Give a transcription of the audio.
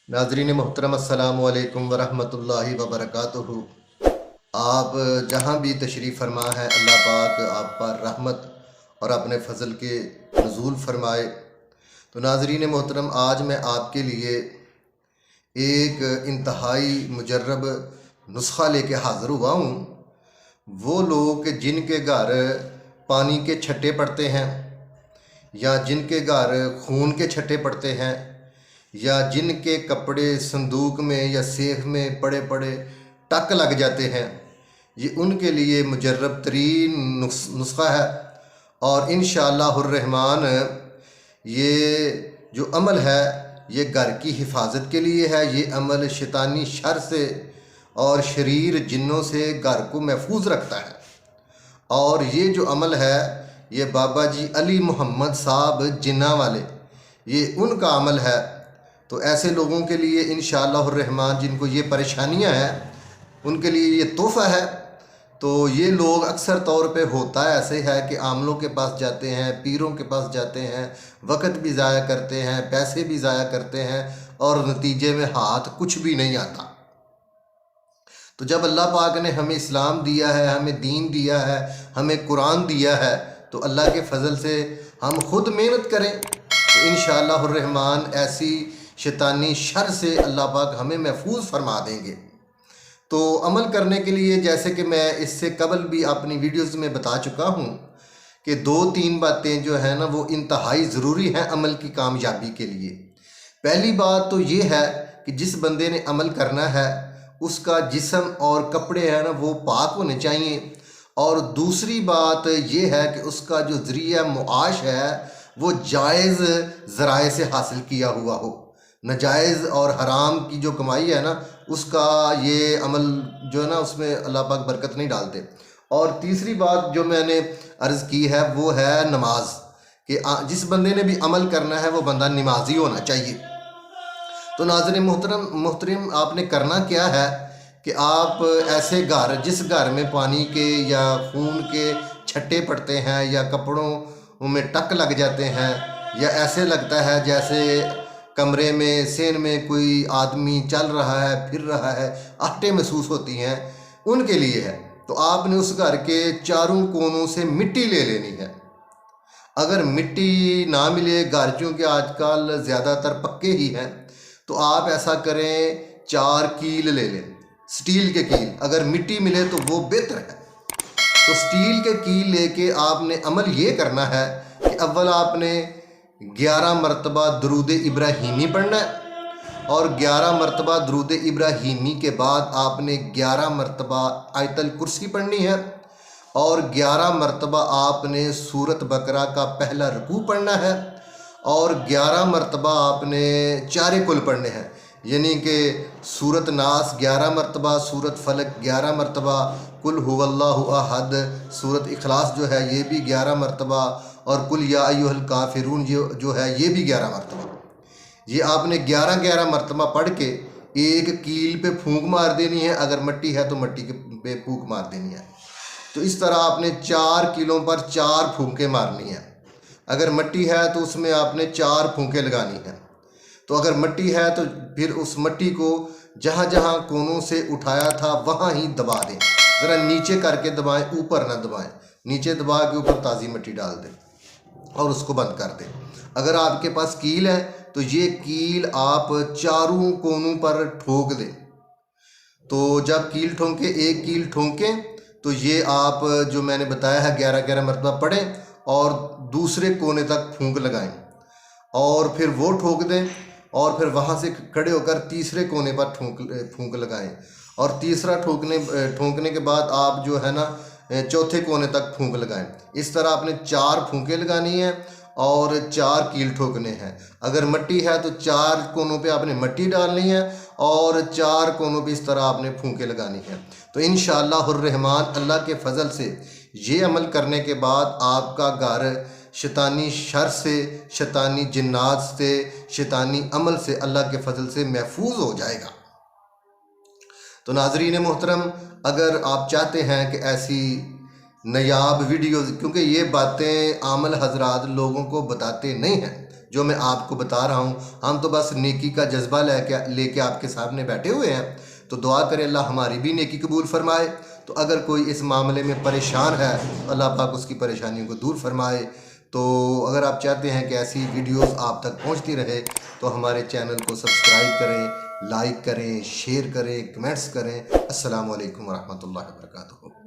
नाजरीन मोहतरम अस्सलामु अलैकुम वरहमतुल्लाहि वबरकातुहू। आप जहाँ भी तशरीफ़ फरमा है, अल्लाह पाक आप पर रहमत और अपने फ़ज़ल के नुज़ूल फ़रमाए। तो नाजरीन मोहतरम, आज मैं आपके लिए एक इंतहाई मुजर्रब नुस्ख़ा लेके हाज़िर हुआ हूँ। वो लोग जिनके घर पानी के छट्टे पड़ते हैं, या जिनके घर खून के छट्टे पड़ते हैं, या जिनके कपड़े संदूक में या सेफ में पड़े पड़े टक लग जाते हैं, ये उनके लिए मुजर्रब तरीन नुस्ख़ा है। और इंशाअल्लाहुर्रहमान ये जो अमल है ये घर की हिफाजत के लिए है। ये अमल शैतानी शर से और शरीर जिन्नों से घर को महफूज रखता है। और ये जो अमल है ये बाबा जी अली मोहम्मद साहब जिन्ना वाले, ये उनका अमल है। तो ऐसे लोगों के लिए इंशाअल्लाहुर्रहमान जिनको ये परेशानियां हैं उनके लिए ये तोहफ़ा है। तो ये लोग अक्सर तौर पे होता है ऐसे है कि आमलों के पास जाते हैं, पीरों के पास जाते हैं, वक़्त भी ज़ाया करते हैं, पैसे भी ज़ाया करते हैं और नतीजे में हाथ कुछ भी नहीं आता। तो जब अल्लाह पाक ने हमें इस्लाम दिया है, हमें दीन दिया है, हमें कुरान दिया है, तो अल्लाह के फ़ज़ल से हम ख़ुद मेहनत करें तो इंशाअल्लाहुर्रहमान ऐसी शैतानी शर से अल्लाह पाक हमें महफूज फरमा देंगे। तो अमल करने के लिए, जैसे कि मैं इससे कबल भी अपनी वीडियोस में बता चुका हूँ कि 2-3 बातें जो है ना वो इंतहाई ज़रूरी हैं अमल की कामयाबी के लिए। पहली बात तो ये है कि जिस बंदे ने अमल करना है उसका जिस्म और कपड़े हैं ना वो पाक होने चाहिए। और दूसरी बात ये है कि उसका जो ज़रिया मुआश है वो जायज़ ज़राए से हासिल किया हुआ हो। नाजायज़ और हराम की जो कमाई है ना उसका ये अमल जो है ना उसमें अल्लाह पाक बरकत नहीं डालते। और तीसरी बात जो मैंने अर्ज़ की है वो है नमाज, कि जिस बंदे ने भी अमल करना है वो बंदा नमाजी होना चाहिए। तो नाज़रीन मोहतरम आपने करना क्या है कि आप ऐसे घर, जिस घर में पानी के या खून के छट्टे पड़ते हैं या कपड़ों में टक लग जाते हैं, या ऐसे लगता है जैसे कमरे में सेन में कोई आदमी चल रहा है, फिर रहा है, आहटें महसूस होती हैं, उनके लिए है। तो आपने उस घर के चारों कोनों से मिट्टी ले लेनी है। अगर मिट्टी ना मिले, घर चूँकि आजकल ज़्यादातर पक्के ही हैं, तो आप ऐसा करें 4 कील ले लें, स्टील के कील। अगर मिट्टी मिले तो वो बेहतर है। तो स्टील के कील लेके आपने अमल ये करना है कि अव्वल आपने 11 मरतबा दरूद इब्राहीमी पढ़ना है, और 11 मरतबा दरूद इब्राहीमी के बाद आपने 11 मरतबा आयतल कुर्सी पढ़नी है, और 11 मरतबा आपने सूरत बकरा का पहला रुकू पढ़ना है, और 11 मरतबा आपने चारे कुल पढ़ने हैं, यानी कि सूरत नास 11 मरतबा, सूरत फलक 11 मरतबा, कुल हुवल्लाहु अहद, सूरत इखलास जो है ये भी 11 मरतबा, और कुल या अय्युहल काफिरून जो है ये भी 11 मरतबा। ये आपने 11-11 मरतबा पढ़ के एक कील पे फूंक मार देनी है। अगर मट्टी है तो मट्टी के पे फूंक मार देनी है। तो इस तरह आपने 4 कीलों पर 4 फूंकें मारनी है। अगर मट्टी है तो उसमें आपने 4 फूंकें लगानी है। तो अगर मट्टी है तो फिर उस मट्टी को जहाँ जहाँ कोनों से उठाया था वहाँ ही दबा दें। ज़रा नीचे करके दबाएं, ऊपर ना दबाएं। नीचे दबा के ऊपर ताज़ी मिट्टी डाल दें और उसको बंद कर दें। अगर आपके पास कील है तो ये कील आप चारों कोनों पर ठोक दें। तो जब कील ठोंके, एक कील ठोंकें तो ये आप जो मैंने बताया है 11-11 मरतबा पढ़ें और दूसरे कोने तक फूंक लगाएं, और फिर वो ठोक दें, और फिर वहाँ से खड़े होकर तीसरे कोने पर फूंक लगाएं, और तीसरा ठोंकने के बाद आप जो है ना चौथे कोने तक फूंक लगाएं। इस तरह आपने 4 फूंकें लगानी है और 4 कील ठोकने हैं। अगर मट्टी है तो 4 कोनों पे आपने मट्टी डालनी है और 4 कोनों पे इस तरह आपने फूंकें लगानी है। तो इंशाअल्लाहुर्रहमान अल्लाह के फ़ज़ल से ये अमल करने के बाद आपका घर शैतानी शर से, शैतानी जिन्नात से, शैतानी अमल से अल्लाह के फ़ज़ल से महफूज हो जाएगा। तो नाज़रीन मोहतरम, अगर आप चाहते हैं कि ऐसी नायाब वीडियोज़, क्योंकि ये बातें आमल हजरात लोगों को बताते नहीं हैं, جو میں آپ کو بتا رہا ہوں، ہم تو بس نیکی کا جذبہ لے کے آپ کے سامنے بیٹھے ہوئے ہیں، تو دعا کریں اللہ ہماری بھی نیکی قبول فرمائے۔ تو اگر کوئی اس معاملے میں پریشان ہے، اللہ پاک اس کی پریشانیوں کو دور فرمائے۔ تو اگر آپ چاہتے ہیں کہ ایسی ویڈیوز آپ تک پہنچتی رہے تو ہمارے چینل کو سبسکرائب کریں، لائک کریں، شیئر کریں، کمنٹس کریں۔ السلام علیکم ورحمۃ اللہ وبرکاتہ۔